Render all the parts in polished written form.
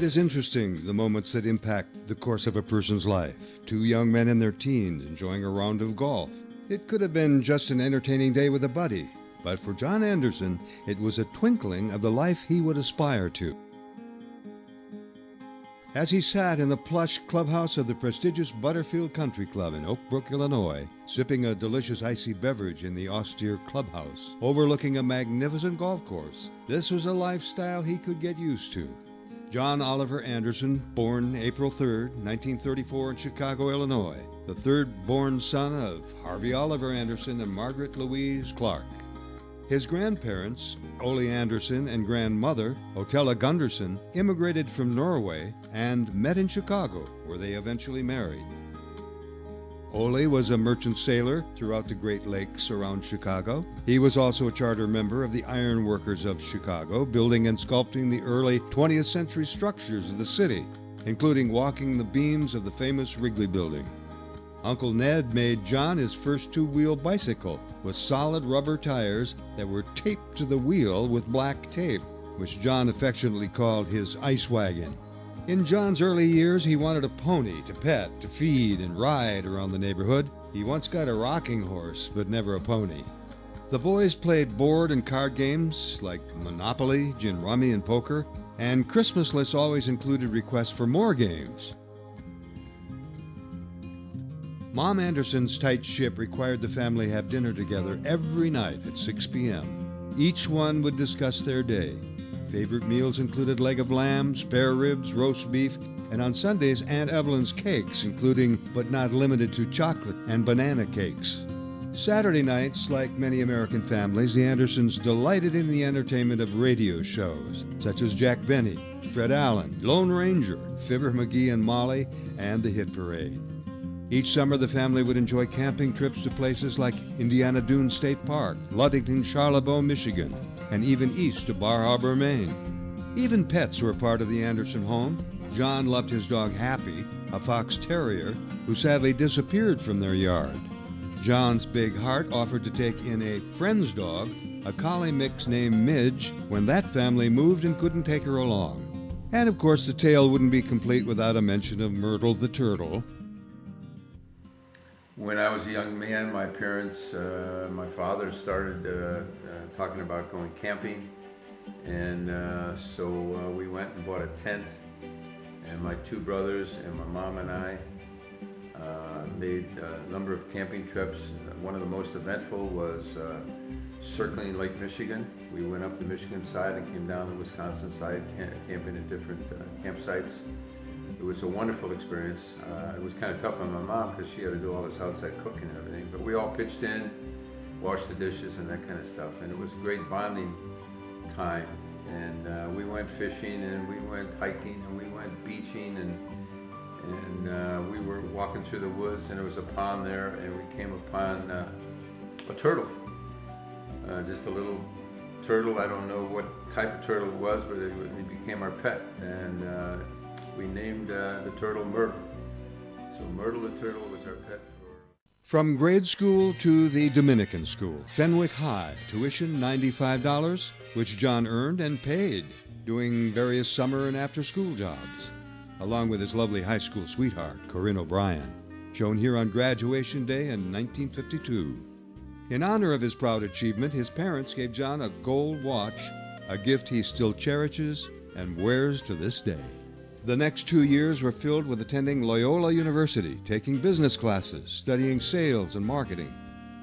is interesting, the moments that impact the course of a person's life. Two young men in their teens enjoying a round of golf. It could have been just an entertaining day with a buddy, but for John Andersen, it was a twinkling of the life he would aspire to. As he sat in the plush clubhouse of the prestigious Butterfield Country Club in Oak Brook, Illinois, sipping a delicious icy beverage in the austere clubhouse, overlooking a magnificent golf course, this was a lifestyle he could get used to. John Oliver Andersen, born April 3, 1934 in Chicago, Illinois, the third-born son of Harvey Oliver Andersen and Margaret Louise Clark. His grandparents, Ole Andersen and grandmother, Otella Gunderson, immigrated from Norway and met in Chicago, where they eventually married. Ole was a merchant sailor throughout the Great Lakes around Chicago. He was also a charter member of the Iron Workers of Chicago, building and sculpting the early 20th century structures of the city, including walking the beams of the famous Wrigley Building. Uncle Ned made John his first two-wheel bicycle with solid rubber tires that were taped to the wheel with black tape, which John affectionately called his ice wagon. In John's early years, he wanted a pony to pet, to feed, and ride around the neighborhood. He once got a rocking horse, but never a pony. The boys played board and card games like Monopoly, gin rummy, and poker, and Christmas lists always included requests for more games. Mom Andersen's tight ship required the family have dinner together every night at 6 p.m. Each one would discuss their day. Favorite meals included leg of lamb, spare ribs, roast beef, and on Sundays, Aunt Evelyn's cakes, including but not limited to chocolate and banana cakes. Saturday nights, like many American families, the Andersens delighted in the entertainment of radio shows, such as Jack Benny, Fred Allen, Lone Ranger, Fibber McGee and Molly, and the Hit Parade. Each summer, the family would enjoy camping trips to places like Indiana Dunes State Park, Ludington, Charlevoix, Michigan, and even east to Bar Harbor, Maine. Even pets were part of the Andersen home. John loved his dog Happy, a fox terrier, who sadly disappeared from their yard. John's big heart offered to take in a friend's dog, a collie mix named Midge, when that family moved and couldn't take her along. And of course, the tale wouldn't be complete without a mention of Myrtle the turtle. When I was a young man, my parents, my father started talking about going camping, and so we went and bought a tent, and my two brothers and my mom and I made a number of camping trips. One of the most eventful was circling Lake Michigan. We went up the Michigan side and came down the Wisconsin side, camping at different campsites. It was a wonderful experience. It was kind of tough on my mom because she had to do all this outside cooking and everything, but we all pitched in, washed the dishes and that kind of stuff, and it was a great bonding time. And we went fishing, and we went hiking, and we went beaching, and we were walking through the woods, and there was a pond there, and we came upon a turtle, just a little turtle. I don't know what type of turtle it was, but it became our pet, and we named the turtle Myrtle. So Myrtle the turtle was our pet. From grade school to the Dominican school, Fenwick High, tuition $95, which John earned and paid, doing various summer and after-school jobs, along with his lovely high school sweetheart, Corinne O'Brien, shown here on graduation day in 1952. In honor of his proud achievement, his parents gave John a gold watch, a gift he still cherishes and wears to this day. The next 2 years were filled with attending Loyola University, taking business classes, studying sales and marketing.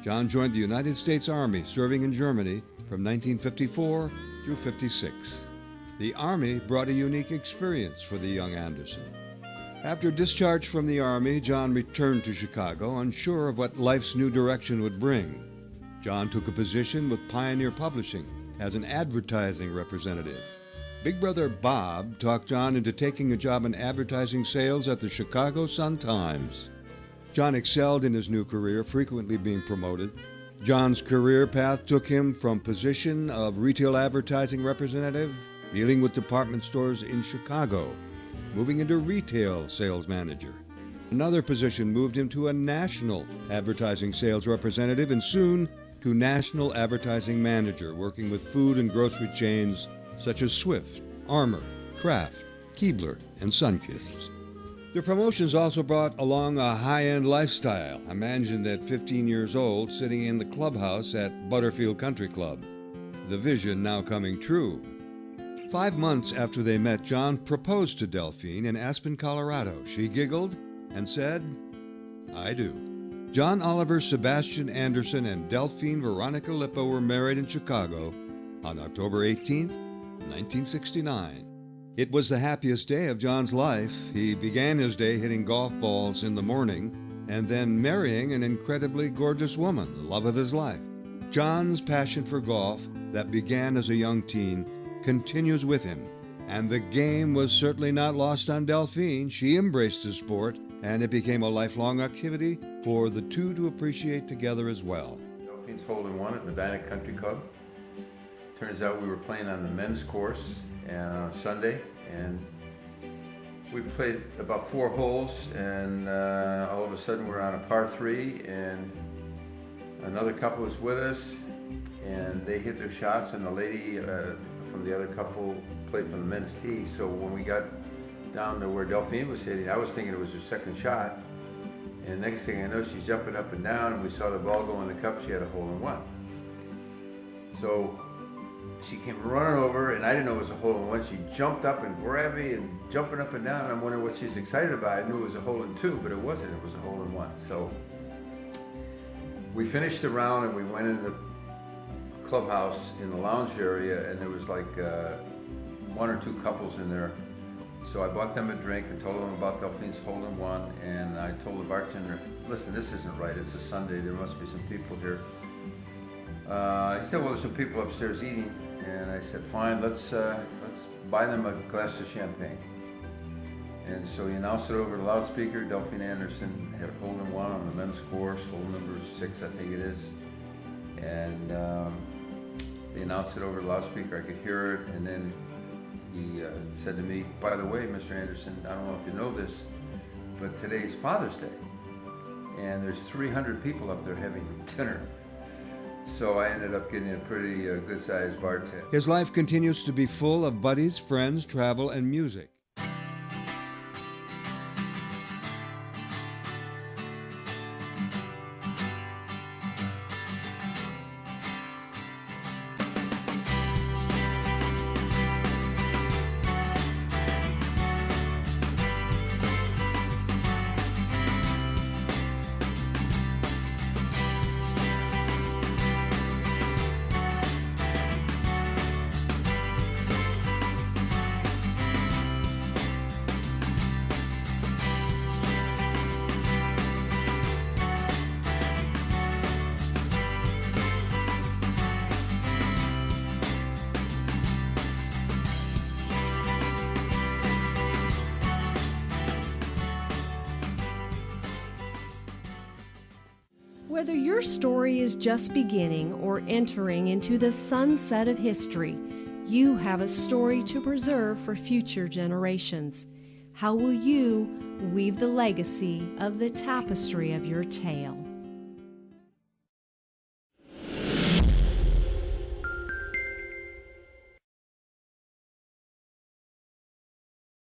John joined the United States Army, serving in Germany from 1954 through 56. The Army brought a unique experience for the young Andersen. After discharge from the Army, John returned to Chicago, unsure of what life's new direction would bring. John took a position with Pioneer Publishing as an advertising representative. Big brother Bob talked John into taking a job in advertising sales at the Chicago Sun-Times. John excelled in his new career, frequently being promoted. John's career path took him from position of retail advertising representative, dealing with department stores in Chicago, moving into retail sales manager. Another position moved him to a national advertising sales representative and soon to national advertising manager, working with food and grocery chains such as Swift, Armour, Kraft, Keebler, and Sunkist. The promotions also brought along a high-end lifestyle, imagined at 15 years old, sitting in the clubhouse at Butterfield Country Club. The vision now coming true. 5 months after they met, John proposed to Delphine in Aspen, Colorado. She giggled and said, "I do." John Oliver Sebastian Andersen and Delphine Veronica Lippa were married in Chicago on October 18, 1969. It was the happiest day of John's life. He began his day hitting golf balls in the morning and then marrying an incredibly gorgeous woman, the love of his life. John's passion for golf, that began as a young teen, continues with him. And the game was certainly not lost on Delphine. She embraced the sport, and it became a lifelong activity for the two to appreciate together as well. Delphine's hole-in-one at Medina Country Club. Turns out we were playing on the men's course on Sunday, and we played about 4 holes, and all of a sudden we're on a par 3, and another couple was with us, and they hit their shots, and the lady from the other couple played from the men's tee. So when we got down to where Delphine was hitting, I was thinking it was her second shot, and next thing I know, she's jumping up and down, and we saw the ball go in the cup. She had a hole-in-one. So she came running over, and I didn't know it was a hole-in-one. She jumped up and grabbed me and jumping up and down, and I'm wondering what she's excited about. I knew it was a hole-in-2, but it wasn't. It was a hole-in-one. So we finished the round, and we went into the clubhouse in the lounge area, and there was like 1 or 2 couples in there. So I bought them a drink and told them about Delphine's hole-in-one, and I told the bartender, "Listen, this isn't right. It's a Sunday. There must be some people here." He said, "Well, there's some people upstairs eating," and I said, "Fine, let's buy them a glass of champagne." And so he announced it over the loudspeaker. Delphine Andersen had a hole-in-one on the men's course, hole number 6, I think it is, and they announced it over the loudspeaker. I could hear it, and then he said to me, "By the way, Mr. Andersen, I don't know if you know this, but today's Father's Day, and there's 300 people up there having dinner." So I ended up getting a pretty good-sized bar tab. His life continues to be full of buddies, friends, travel, and music. Whether your story is just beginning or entering into the sunset of history, you have a story to preserve for future generations. How will you weave the legacy of the tapestry of your tale?